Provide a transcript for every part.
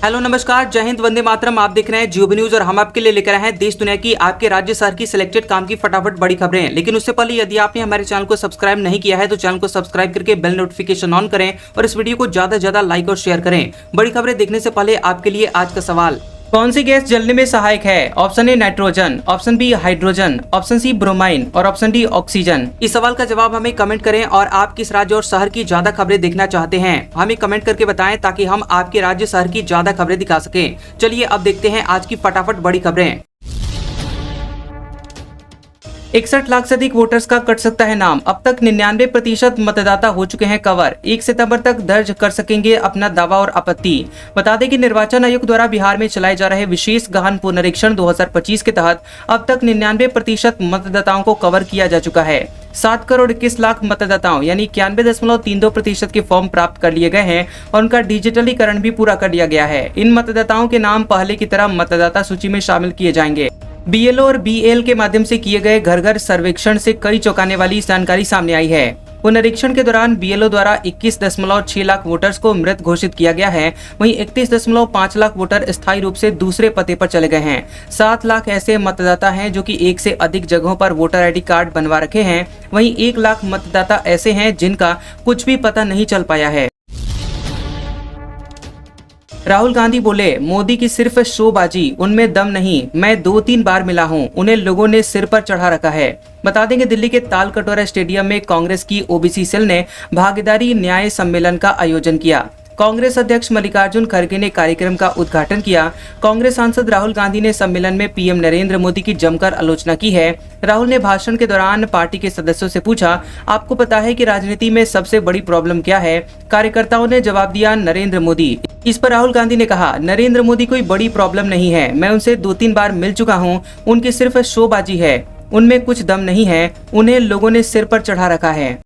Hello नमस्कार, जय हिंद, वंदे मातरम। आप देख रहे हैं जियो न्यूज और हम आपके लिए लेकर आए हैं देश दुनिया की आपके राज्य शहर की सिलेक्टेड काम की फटाफट बड़ी खबरें। लेकिन उससे पहले यदि आपने हमारे चैनल को सब्सक्राइब नहीं किया है तो चैनल को सब्सक्राइब करके बेल नोटिफिकेशन ऑन करें और इस वीडियो को ज्यादा से ज्यादा लाइक और शेयर करें। बड़ी खबरें देखने से पहले आपके लिए आज का सवाल, कौन सी गैस जलने में सहायक है? Option A nitrogen, option B hydrogen, option C bromine और ऑप्शन डी ऑक्सीजन। इस सवाल का जवाब हमें कमेंट करें और आप किस राज्य और शहर की ज्यादा खबरें देखना चाहते हैं हमें कमेंट करके बताएं ताकि हम आपके राज्य शहर की ज्यादा खबरें दिखा सकें। चलिए अब देखते हैं आज की फटाफट बड़ी खबरें। 61 लाख से अधिक वोटर्स का कट सकता है नाम। अब तक 99% मतदाता हो चुके हैं कवर। 1 सितंबर तक दर्ज कर सकेंगे अपना दावा और आपत्ति। बता दें कि निर्वाचन आयोग द्वारा बिहार में चलाए जा रहे विशेष गहन पुनरीक्षण 2025 के तहत अब तक 99% मतदाताओं को कवर किया जा चुका है। 7 करोड़ 21 लाख मतदाताओं यानी 91.32% के फॉर्म प्राप्त कर लिए गए हैं और उनका डिजिटलीकरण भी पूरा कर लिया गया है। इन मतदाताओं के नाम पहले की तरह मतदाता सूची में शामिल किए जाएंगे। बीएलओ और बीएल के माध्यम से किए गए घर घर सर्वेक्षण से कई चौंकाने वाली जानकारी सामने आई है। पुनरीक्षण के दौरान बीएलओ द्वारा 21.6 लाख वोटर्स को मृत घोषित किया गया है। वहीं 31.5 लाख वोटर स्थायी रूप से दूसरे पते पर चले गए हैं। 7 लाख ऐसे मतदाता हैं जो कि एक से अधिक जगहों पर वोटर आईडी कार्ड बनवा रखे हैं। वहीं 1 लाख मतदाता ऐसे हैं जिनका कुछ भी पता नहीं चल पाया है। राहुल गांधी बोले, मोदी की सिर्फ शोबाजी, उनमें दम नहीं। मैं 2-3 बार मिला हूं, उन्हें लोगों ने सिर पर चढ़ा रखा है। बता दें कि दिल्ली के तालकटोरा स्टेडियम में कांग्रेस की ओबीसी सेल ने भागीदारी न्याय सम्मेलन का आयोजन किया। कांग्रेस अध्यक्ष मल्लिकार्जुन खड़गे ने कार्यक्रम का उद्घाटन किया। कांग्रेस सांसद राहुल गांधी ने सम्मेलन में पीएम नरेंद्र मोदी की जमकर आलोचना की है। राहुल ने भाषण के दौरान पार्टी के सदस्यों से पूछा, आपको पता है कि राजनीति में सबसे बड़ी प्रॉब्लम क्या है? कार्यकर्ताओं ने जवाब दिया, नरेंद्र मोदी। इस पर राहुल गांधी ने कहा, नरेंद्र मोदी कोई बड़ी प्रॉब्लम नहीं है, मैं उनसे 2-3 बार मिल चुका हूँ, उनकी सिर्फ शोबाजी है, उनमें कुछ दम नहीं है, उन्हें लोगों ने सिर पर चढ़ा रखा है।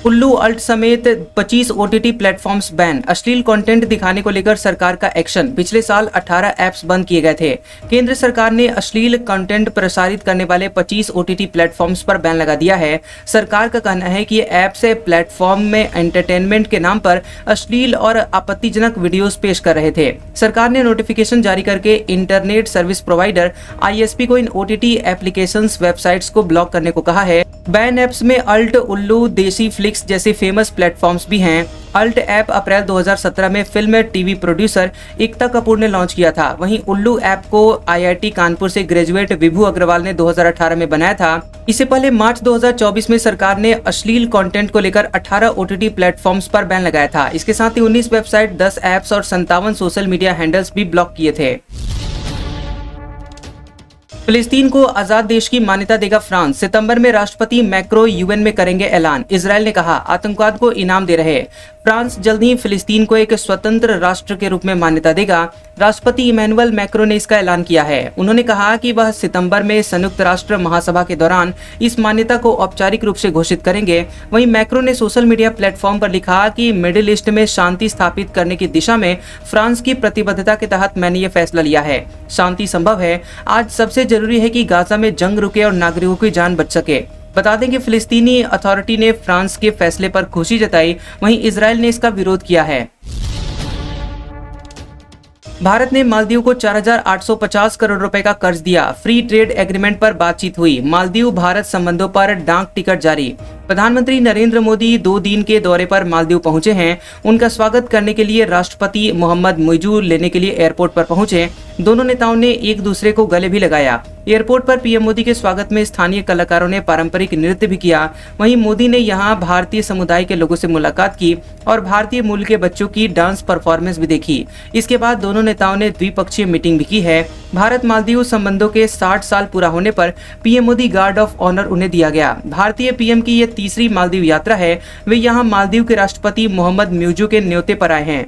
उल्लू अल्ट समेत 25 ओटीटी प्लेटफॉर्म्स बैन। अश्लील कंटेंट दिखाने को लेकर सरकार का एक्शन। पिछले साल 18 ऐप्स बंद किए गए थे। केंद्र सरकार ने अश्लील कंटेंट प्रसारित करने वाले 25 ओटीटी प्लेटफॉर्म्स पर बैन लगा दिया है। सरकार का कहना है कि ये ऐप्स प्लेटफॉर्म में एंटरटेनमेंट के नाम पर अश्लील और आपत्तिजनक वीडियोस पेश कर रहे थे। सरकार ने नोटिफिकेशन जारी करके इंटरनेट सर्विस प्रोवाइडर आईएसपी को इन ओटीटी एप्लीकेशंस वेबसाइट्स को ब्लॉक करने को कहा है। बैन ऐप्स में अल्ट, उल्लू, देसी फ्लिक्स जैसे फेमस प्लेटफॉर्म्स भी हैं। अल्ट ऐप अप्रैल 2017 में film TV producer Ekta Kapoor ने लॉन्च किया था। वहीं उल्लू ऐप को आईआईटी कानपुर से ग्रेजुएट विभू अग्रवाल ने 2018 में बनाया था। इससे पहले मार्च 2024 में सरकार ने अश्लील कंटेंट को लेकर 18 ओटीटी प्लेटफॉर्म्स पर बैन लगाया था। इसके साथ ही 19 वेबसाइट, 10 ऐप्स और 57 सोशल मीडिया हैंडल्स भी ब्लॉक किए थे। फिलिस्तीन को आजाद देश की मान्यता देगा फ्रांस। सितंबर में राष्ट्रपति मैक्रो यूएन में करेंगे ऐलान। इजरायल ने कहा, आतंकवाद को इनाम दे रहे। फ्रांस जल्द ही फिलिस्तीन को एक स्वतंत्र राष्ट्र के रूप में मान्यता देगा। राष्ट्रपति इमैनुअल मैक्रो ने इसका ऐलान किया है। उन्होंने कहा कि वह सितंबर में संयुक्त राष्ट्र महासभा के दौरान इस मान्यता को औपचारिक रूप से घोषित करेंगे। वहीं मैक्रो ने सोशल मीडिया प्लेटफॉर्म पर लिखा कि मिडिल ईस्ट में शांति स्थापित करने की दिशा में फ्रांस की प्रतिबद्धता के तहत मैंने ये फैसला लिया है। शांति संभव है। आज सबसे जरूरी है कि गाजा में जंग रुके और नागरिकों की जान बच सके। बता दें कि फिलिस्तीनी अथॉरिटी ने फ्रांस के फैसले पर खुशी जताई, वहीं इजरायल ने इसका विरोध किया है। भारत ने मालदीव को 4,850 करोड़ रुपए का कर्ज दिया। फ्री ट्रेड एग्रीमेंट पर बातचीत हुई। मालदीव भारत संबंधों पर डाक टिकट जारी। प्रधानमंत्री नरेंद्र मोदी 2 दिन के दौरे पर मालदीव पहुंचे हैं। उनका स्वागत करने के लिए राष्ट्रपति मोहम्मद मुइजू लेने के लिए एयरपोर्ट पर पहुंचे। दोनों नेताओं ने एक दूसरे को गले भी लगाया। एयरपोर्ट पर पीएम मोदी के स्वागत में स्थानीय कलाकारों ने पारंपरिक नृत्य भी किया। वहीं मोदी ने यहां भारतीय समुदाय के लोगों से मुलाकात की और भारतीय मूल के बच्चों की डांस परफॉर्मेंस भी देखी। इसके बाद दोनों नेताओं ने द्विपक्षीय मीटिंग भी की है। भारत मालदीव संबंधों के 60 साल पूरा होने पर PM Modi guard of honour उन्हें दिया गया। भारतीय पीएम की यह तीसरी मालदीव यात्रा है। वे यहाँ मालदीव के राष्ट्रपति मोहम्मद म्यूजू के न्योते पर आए हैं।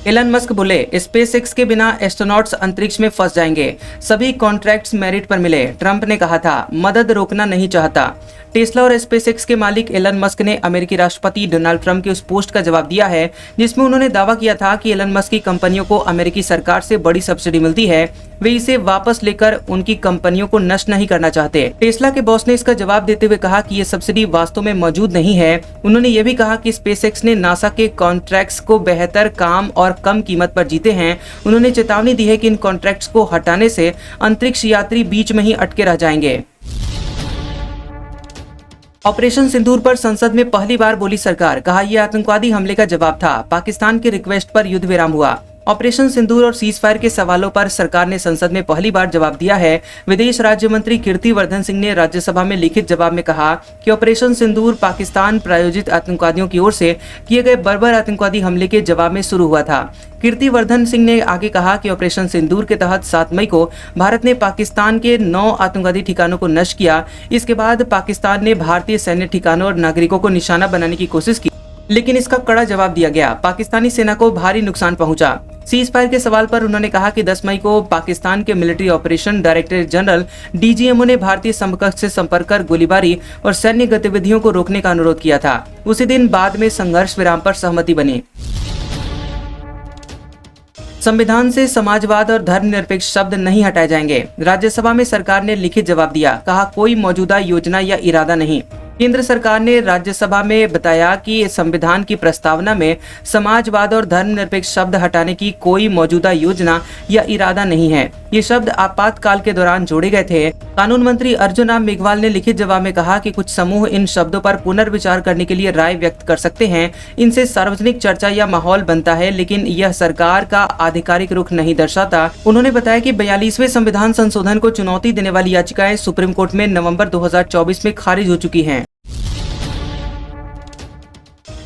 एलन मस्क बोले, स्पेसएक्स के बिना एस्ट्रोनॉट्स अंतरिक्ष में फंस जाएंगे। सभी कॉन्ट्रैक्ट्स मेरिट पर मिले। ट्रंप ने कहा था, मदद रोकना नहीं चाहता। टेस्ला और स्पेसएक्स के मालिक एलन मस्क ने अमेरिकी राष्ट्रपति डोनाल्ड ट्रंप की उस पोस्ट का जवाब दिया है जिसमें उन्होंने दावा किया था कि एलन मस्क की कंपनियों को अमेरिकी सरकार से बड़ी सब्सिडी मिलती है। वे इसे वापस लेकर उनकी कंपनियों को नष्ट नहीं करना चाहते। टेस्ला के बॉस ने इसका जवाब देते हुए कहा कि ये सब्सिडी वास्तव में मौजूद नहीं है। उन्होंने ये भी कहा कि स्पेसएक्स ने नासा के कॉन्ट्रैक्ट्स को बेहतर काम और कम कीमत पर जीते हैं। उन्होंने चेतावनी दी है कि इन कॉन्ट्रैक्ट्स को हटाने से अंतरिक्ष यात्री बीच में ही अटके रह जाएंगे। ऑपरेशन सिंदूर पर संसद में पहली बार बोली सरकार, कहा यह आतंकवादी हमले का जवाब था। पाकिस्तान के रिक्वेस्ट पर युद्ध विराम हुआ। ऑपरेशन सिंदूर और सीज फायर के सवालों पर सरकार ने संसद में पहली बार जवाब दिया है। विदेश राज्य मंत्री कीर्तिवर्धन सिंह ने राज्यसभा में लिखित जवाब में कहा कि ऑपरेशन सिंदूर पाकिस्तान प्रायोजित आतंकवादियों की ओर से किए गए बर्बर आतंकवादी हमले के जवाब में शुरू हुआ था। कीर्तिवर्धन सिंह ने आगे कहा कि ऑपरेशन सिंदूर के तहत 7 मई को भारत ने पाकिस्तान के 9 आतंकवादी ठिकानों को नष्ट किया। इसके बाद पाकिस्तान ने भारतीय सैन्य ठिकानों और नागरिकों को निशाना बनाने की कोशिश की, लेकिन इसका कड़ा जवाब दिया गया। पाकिस्तानी सेना को भारी नुकसान पहुंचा। सीज फायर के सवाल पर उन्होंने कहा कि 10 मई को पाकिस्तान के military operation director general DGMO ने भारतीय समकक्ष से संपर्क कर गोलीबारी और सैन्य गतिविधियों को रोकने का अनुरोध किया था। उसी दिन बाद में संघर्ष विराम पर सहमति बनी। संविधान से समाजवाद और धर्मनिरपेक्ष शब्द नहीं हटाए जाएंगे। राज्यसभा में सरकार ने लिखित जवाब दिया, कहा कोई मौजूदा योजना या इरादा नहीं। केंद्र सरकार ने राज्यसभा में बताया कि संविधान की प्रस्तावना में समाजवाद और धर्मनिरपेक्ष शब्द हटाने की कोई मौजूदा योजना या इरादा नहीं है। ये शब्द आपातकाल के दौरान जोड़े गए थे। कानून मंत्री अर्जुन राम मेघवाल ने लिखित जवाब में कहा कि कुछ समूह इन शब्दों पर पुनर्विचार करने के लिए राय व्यक्त कर सकते हैं। इनसे सार्वजनिक चर्चा या माहौल बनता है, लेकिन यह सरकार का आधिकारिक रुख नहीं दर्शाता। उन्होंने बताया कि 42वें संविधान संशोधन को चुनौती देने वाली याचिकाएं सुप्रीम कोर्ट में नवंबर 2024 में खारिज हो चुकी हैं।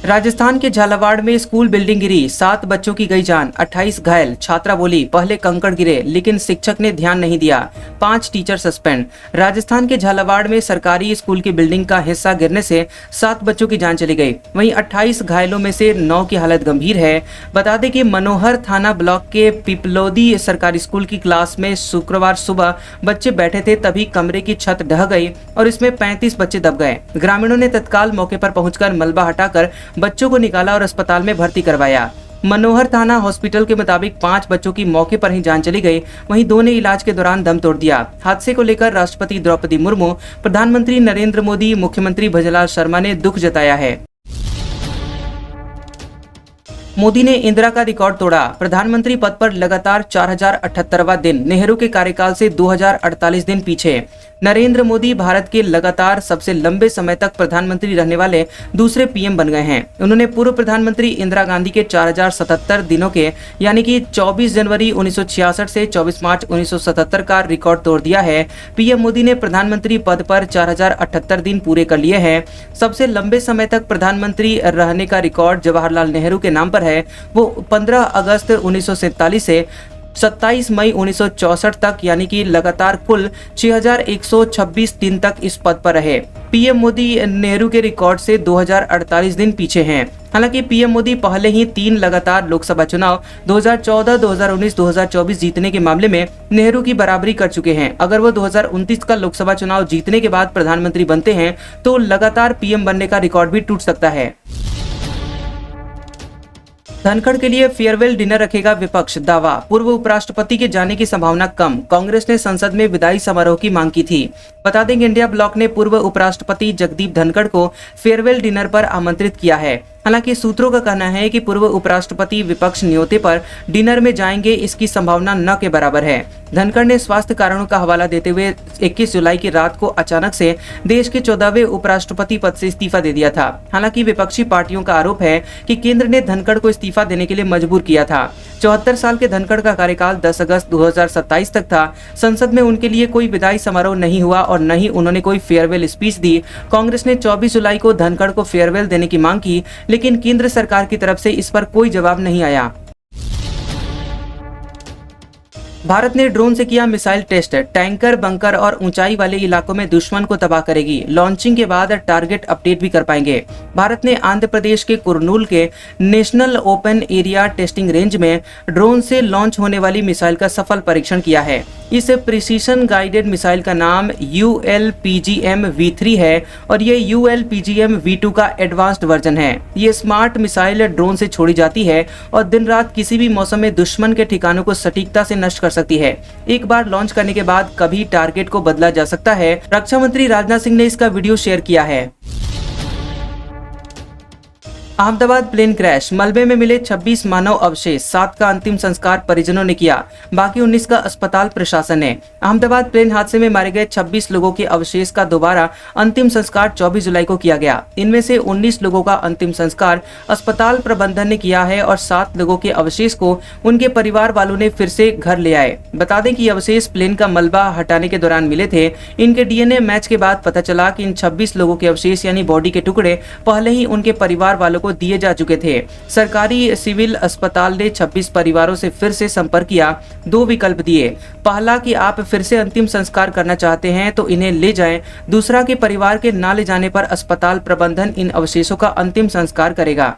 राजस्थान के झालावाड़ में स्कूल बिल्डिंग गिरी, 7 बच्चों की गई जान, 28 घायल। छात्रा बोली पहले कंकड़ गिरे लेकिन शिक्षक ने ध्यान नहीं दिया, 5 टीचर सस्पेंड। राजस्थान के झालावाड़ में सरकारी स्कूल की बिल्डिंग का हिस्सा गिरने से 7 बच्चों की जान चली गई। वहीं 28 घायलों में से 9 की हालत गंभीर है। बता दें कि मनोहर थाना ब्लॉक के पिपलोदी सरकारी स्कूल की क्लास में शुक्रवार सुबह बच्चे बैठे थे, तभी कमरे की छत ढह गई और इसमें 35 बच्चे दब गए। ग्रामीणों ने तत्काल मौके पर पहुंचकर मलबा हटाकर बच्चों को निकाला और अस्पताल में भर्ती करवाया। मनोहर थाना हॉस्पिटल के मुताबिक 5 बच्चों की मौके पर ही जान चली गई, वहीं 2 ने इलाज के दौरान दम तोड़ दिया। हादसे को लेकर राष्ट्रपति द्रौपदी मुर्मू, प्रधानमंत्री नरेंद्र मोदी, मुख्यमंत्री भजनलाल शर्मा ने दुख जताया है। मोदी ने इंदिरा का रिकॉर्ड तोड़ा, प्रधानमंत्री पद पर लगातार 4078वां दिन, नेहरू के कार्यकाल से 2048 दिन पीछे। नरेंद्र मोदी भारत के लगातार सबसे लंबे समय तक प्रधानमंत्री रहने वाले दूसरे पीएम बन गए हैं। उन्होंने पूर्व प्रधानमंत्री इंदिरा गांधी के 4077 दिनों के यानी कि 24 जनवरी 1966 से 24 मार्च 1977 का रिकॉर्ड तोड़ दिया है। पीएम मोदी ने प्रधानमंत्री पद पर 4078 दिन पूरे कर लिए हैं। सबसे लंबे समय तक प्रधानमंत्री रहने का रिकॉर्ड जवाहरलाल नेहरू के नाम पर है। वो 15 अगस्त 1947 से 27 मई 1964 तक यानी कि लगातार कुल 6126 दिन तक इस पद पर रहे। पीएम मोदी नेहरू के रिकॉर्ड से 2048 दिन पीछे हैं। हालांकि पीएम मोदी पहले ही 3 लगातार लोकसभा चुनाव 2014, 2019, 2024 जीतने के मामले में नेहरू की बराबरी कर चुके हैं। अगर वो 2029 का लोकसभा चुनाव जीतने के बाद प्रधानमंत्री बनते हैं तो लगातार पीएम बनने का रिकॉर्ड भी टूट सकता है। धनखड़ के लिए फेयरवेल डिनर रखेगा विपक्ष, दावा। पूर्व उपराष्ट्रपति के जाने की संभावना कम, कांग्रेस ने संसद में विदाई समारोह की मांग की थी। बता दें कि इंडिया ब्लॉक ने पूर्व उपराष्ट्रपति जगदीप धनखड़ को फेयरवेल डिनर पर आमंत्रित किया है। हालांकि सूत्रों का कहना है कि पूर्व उपराष्ट्रपति विपक्ष न्योते पर डिनर में जाएंगे, इसकी संभावना न के बराबर है। धनखड़ ने स्वास्थ्य कारणों का हवाला देते हुए 21 जुलाई की रात को अचानक से देश के 14वें उपराष्ट्रपति पद से इस्तीफा दे दिया था। हालांकि विपक्षी पार्टियों का आरोप है कि केंद्र ने धनखड़ को इस्तीफा देने के लिए मजबूर किया था। 74 साल के धनखड़ का कार्यकाल 10 अगस्त 2027 तक था। संसद में उनके लिए कोई विदाई समारोह नहीं हुआ और न ही उन्होंने कोई फेयरवेल स्पीच दी। कांग्रेस ने 24 जुलाई को धनखड़ को फेयरवेल देने की मांग की, लेकिन केंद्र सरकार की तरफ से इस पर कोई जवाब नहीं आया। भारत ने ड्रोन से किया मिसाइल टेस्ट, टैंकर, बंकर और ऊंचाई वाले इलाकों में दुश्मन को तबाह करेगी। लॉन्चिंग के बाद टारगेट अपडेट भी कर पाएंगे। भारत ने आंध्र प्रदेश के कुरनूल के national open area testing range में ड्रोन से लॉन्च होने वाली मिसाइल का सफल परीक्षण किया है। इस प्रिसीशन गाइडेड मिसाइल का नाम ULPGM V3 है और ये ULPGM V2 का एडवांस्ड वर्जन है। ये स्मार्ट मिसाइल ड्रोन से छोड़ी जाती है और दिन रात किसी भी मौसम में दुश्मन के ठिकानों को सटीकता से नष्ट कर कर सकती है। एक बार लॉन्च करने के बाद कभी टारगेट को बदला जा सकता है। रक्षा मंत्री राजनाथ सिंह ने इसका वीडियो शेयर किया है। अहमदाबाद प्लेन क्रैश, मलबे में मिले 26 मानव अवशेष, 7 का अंतिम संस्कार परिजनों ने किया, बाकी 19 का अस्पताल प्रशासन ने। अहमदाबाद प्लेन हादसे में मारे गए 26 लोगों के अवशेष का दोबारा अंतिम संस्कार 24 जुलाई को किया गया। इनमें से 19 लोगों का अंतिम संस्कार अस्पताल प्रबंधन ने किया है और 7 लोगों के अवशेष को उनके परिवार वालों ने फिर से घर ले आए। बता दें कि अवशेष प्लेन का मलबा हटाने के दौरान मिले थे। इनके DNA मैच के बाद पता चला कि इन 26 लोगों के अवशेष यानी बॉडी के टुकड़े पहले ही उनके परिवार वालों को दिए जा चुके थे। सरकारी सिविल अस्पताल ने 26 परिवारों से फिर से संपर्क किया। 2 विकल्प दिए। पहला कि आप फिर से अंतिम संस्कार करना चाहते हैं तो इन्हें ले जाएं। दूसरा कि परिवार के ना ले जाने पर अस्पताल प्रबंधन इन अवशेषों का अंतिम संस्कार करेगा।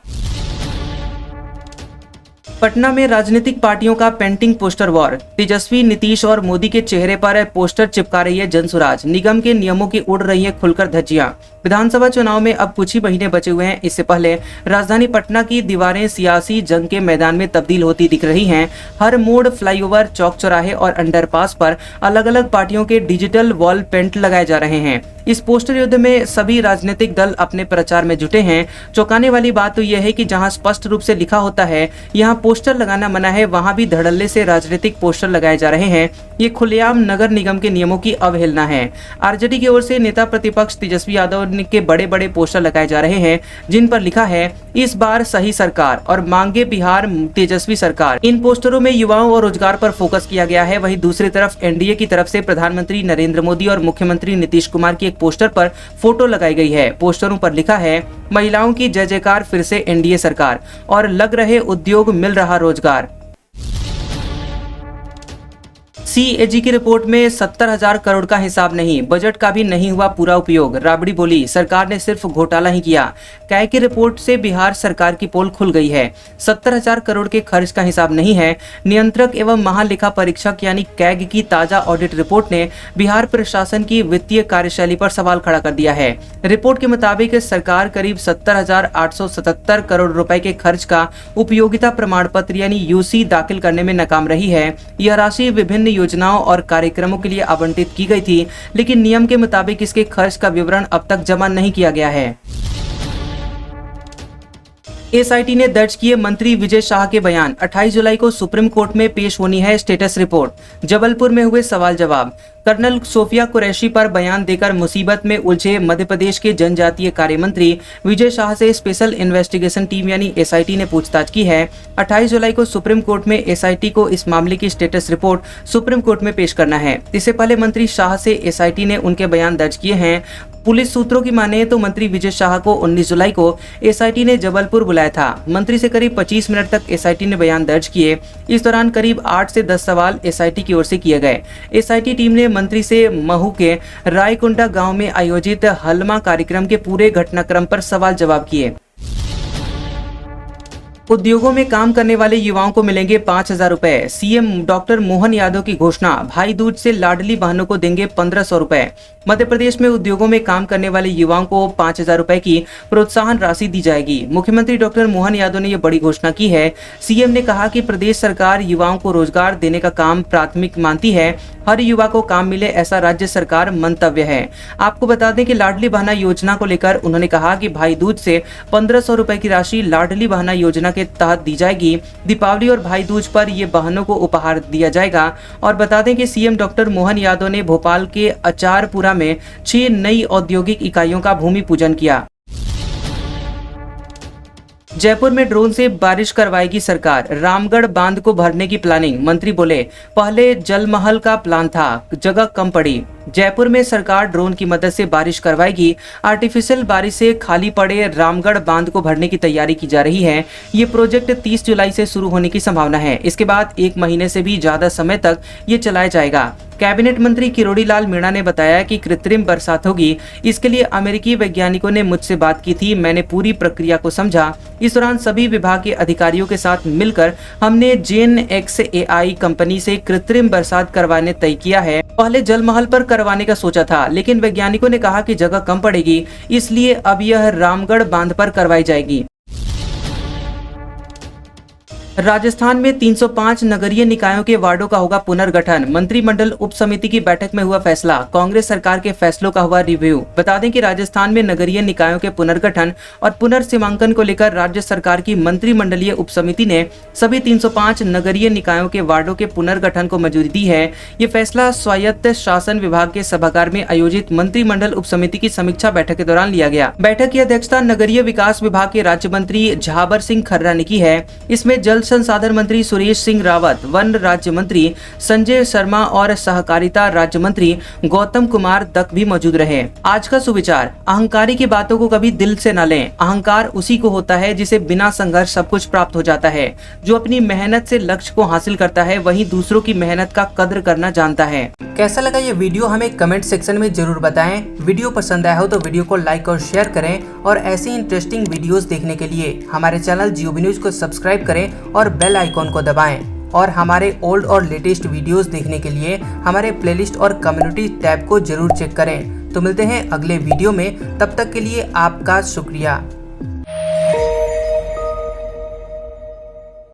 पटना में राजनीतिक पार्टियों का पेंटिंग पोस्टर वॉर, तेजस्वी, नीतीश और मोदी के चेहरे पर पोस्टर चिपका रही है जनसुराज। निगम के नियमों की उड़ रही है खुलकर धज्जियां। विधानसभा चुनाव में अब कुछ ही महीने बचे हुए हैं। इससे पहले राजधानी पटना की दीवारें सियासी जंग के मैदान में तब्दील होती दिख रही हैं। हर मोड़, फ्लाईओवर, चौक चौराहे और अंडरपास पर अलग अलग पार्टियों के डिजिटल वॉल पेंट लगाए जा रहे हैं। इस पोस्टर युद्ध में सभी राजनीतिक दल अपने प्रचार में जुटे हैं। चौंकाने वाली बात तो यह है कि जहां स्पष्ट रूप से लिखा होता है यहां पोस्टर लगाना मना है, वहां भी धड़ल्ले से राजनीतिक पोस्टर लगाए जा रहे हैं। ये खुलेआम नगर निगम के नियमों की अवहेलना है। आरजेडी की ओर से नेता प्रतिपक्ष तेजस्वी यादव के बड़े बड़े पोस्टर लगाए जा रहे हैं जिन पर लिखा है इस बार सही सरकार और मांगे बिहार तेजस्वी सरकार। इन पोस्टरों में युवाओं और रोजगार पर फोकस किया गया है। वहीं दूसरी तरफ एनडीए की तरफ से प्रधानमंत्री नरेंद्र मोदी और मुख्यमंत्री नीतीश कुमार की एक पोस्टर पर फोटो लगाई गई है। पोस्टरों पर लिखा है महिलाओं की जय जयकार, फिर से एनडीए सरकार और लग रहे उद्योग, मिल रहा रोजगार। CAG की रिपोर्ट में 70,000 करोड़ का हिसाब नहीं, बजट का भी नहीं हुआ पूरा उपयोग। राबड़ी बोली सरकार ने सिर्फ घोटाला ही किया। कैग की रिपोर्ट से बिहार सरकार की पोल खुल गई है। 70,000 करोड़ के खर्च का हिसाब नहीं है। नियंत्रक एवं महालेखा परीक्षक यानी कैग की ताजा ऑडिट रिपोर्ट ने बिहार प्रशासन की वित्तीय कार्यशैली पर सवाल खड़ा कर दिया है। रिपोर्ट के मुताबिक सरकार करीब 70,877 करोड़ रुपए के खर्च का उपयोगिता प्रमाण पत्र यानी UC दाखिल करने में नाकाम रही है। यह राशि विभिन्न योजनाओं और कार्यक्रमों के लिए आवंटित की गई थी, लेकिन नियम के मुताबिक इसके खर्च का विवरण अब तक जमा नहीं किया गया है। SIT ने दर्ज किए मंत्री विजय शाह के बयान। 28 जुलाई को सुप्रीम कोर्ट में पेश होनी है स्टेटस रिपोर्ट। जबलपुर में हुए सवाल जवाब। कर्नल सोफिया कुरैशी पर बयान देकर मुसीबत में उलझे मध्य प्रदेश के जनजातीय कार्य मंत्री विजय शाह से स्पेशल इन्वेस्टिगेशन टीम यानी SIT ने पूछताछ की है। 28 जुलाई को सुप्रीम कोर्ट में SIT को इस मामले की स्टेटस रिपोर्ट सुप्रीम कोर्ट में पेश करना है। इससे पहले मंत्री शाह से SIT ने उनके बयान दर्ज किए हैं। पुलिस सूत्रों की माने तो मंत्री विजय शाह को 19 जुलाई को SIT ने जबलपुर बुलाया था। मंत्री से करीब 25 मिनट तक SIT ने बयान दर्ज किए। इस दौरान करीब 8 से 10 सवाल SIT की ओर से किए गए। SIT टीम ने मंत्री से महू के रायकुंडा गांव में आयोजित हलमा कार्यक्रम के पूरे घटनाक्रम पर सवाल जवाब किए। उद्योगों में काम करने वाले युवाओं को मिलेंगे 5,000 रुपए। CM डॉक्टर मोहन यादव की घोषणा। भाई दूज से लाडली बहनों को देंगे 1,500 रुपए। मध्य प्रदेश में उद्योगों में काम करने वाले युवाओं को 5,000 रुपए की प्रोत्साहन राशि दी जाएगी। मुख्यमंत्री डॉक्टर मोहन यादव ने यह बड़ी घोषणा की है। CM ने कहा कि प्रदेश सरकार युवाओं को रोजगार देने का काम प्राथमिक मानती है। हर युवा को काम मिले ऐसा राज्य सरकार मंतव्य है। आपको बता दें कि लाडली बहना योजना को लेकर उन्होंने कहा कि भाई दूज से 1,500 रुपए की राशि लाडली बहना योजना के तहत दी जाएगी। दीपावली और भाई दूज पर ये बहनों को उपहार दिया जाएगा। और बता दें कि CM डॉक्टर मोहन यादव ने भोपाल के अचारपुरा में 6 नई औद्योगिक इकाइयों का भूमि पूजन किया। जयपुर में ड्रोन से बारिश करवाएगी सरकार। रामगढ़ बांध को भरने की प्लानिंग। मंत्री बोले पहले जलमहल का प्लान था, जगह कम पड़ी। जयपुर में सरकार ड्रोन की मदद से बारिश करवाएगी। आर्टिफिशियल बारिश से खाली पड़े रामगढ़ बांध को भरने की तैयारी की जा रही है। ये प्रोजेक्ट 30 जुलाई से शुरू होने की संभावना है। इसके बाद 1 महीने से भी ज्यादा समय तक ये चलाया जाएगा। कैबिनेट मंत्री किरोड़ी लाल मीणा ने बताया कि कृत्रिम बरसात होगी। इसके लिए अमेरिकी वैज्ञानिकों ने मुझसे बात की थी। मैंने पूरी प्रक्रिया को समझा। इस दौरान सभी विभाग के अधिकारियों के साथ मिलकर हमने GenX कंपनी से कृत्रिम बरसात करवाने तय किया है। पहले जलमहल पर करवाने का सोचा था, लेकिन वैज्ञानिकों ने कहा कि जगह कम पड़ेगी, इसलिए अब यह रामगढ़ बांध पर करवाई जाएगी। राजस्थान में 305 नगरीय निकायों के वार्डों का होगा पुनर्गठन। मंत्रिमंडल उप समिति की बैठक में हुआ फैसला। कांग्रेस सरकार के फैसलों का हुआ रिव्यू। बता दें कि राजस्थान में नगरीय निकायों के पुनर्गठन और पुनर्सीमांकन को लेकर राज्य सरकार की मंत्रिमंडलीय उप समिति ने सभी 305 नगरीय निकायों के वार्डों के पुनर्गठन को मंजूरी दी है। ये फैसला स्वायत्त शासन विभाग के सभागार में आयोजित मंत्रिमंडल उप समिति की समीक्षा बैठक के दौरान लिया गया। बैठक की अध्यक्षता नगरीय विकास विभाग के राज्य मंत्री झाबर सिंह खर्रा ने की है। इसमें जल संसाधन मंत्री सुरेश सिंह रावत, वन राज्य मंत्री संजय शर्मा और सहकारिता राज्य मंत्री गौतम कुमार दक भी मौजूद रहे। आज का सुविचार, अहंकारी की बातों को कभी दिल से न लें। अहंकार उसी को होता है जिसे बिना संघर्ष सब कुछ प्राप्त हो जाता है। जो अपनी मेहनत से लक्ष्य को हासिल करता है वही दूसरों की मेहनत का कद्र करना जानता है। कैसा लगा ये वीडियो हमें कमेंट सेक्शन में जरूर बताएं। वीडियो पसंद आया हो तो वीडियो को लाइक और शेयर करें और ऐसी इंटरेस्टिंग वीडियोस देखने के लिए हमारे चैनल जियोबी न्यूज को सब्सक्राइब करें और बेल आइकॉन को दबाएं। और हमारे ओल्ड और लेटेस्ट वीडियोस देखने के लिए हमारे प्लेलिस्ट और कम्युनिटी टैब को जरूर चेक करें। तो मिलते हैं अगले वीडियो में, तब तक के लिए आपका शुक्रिया।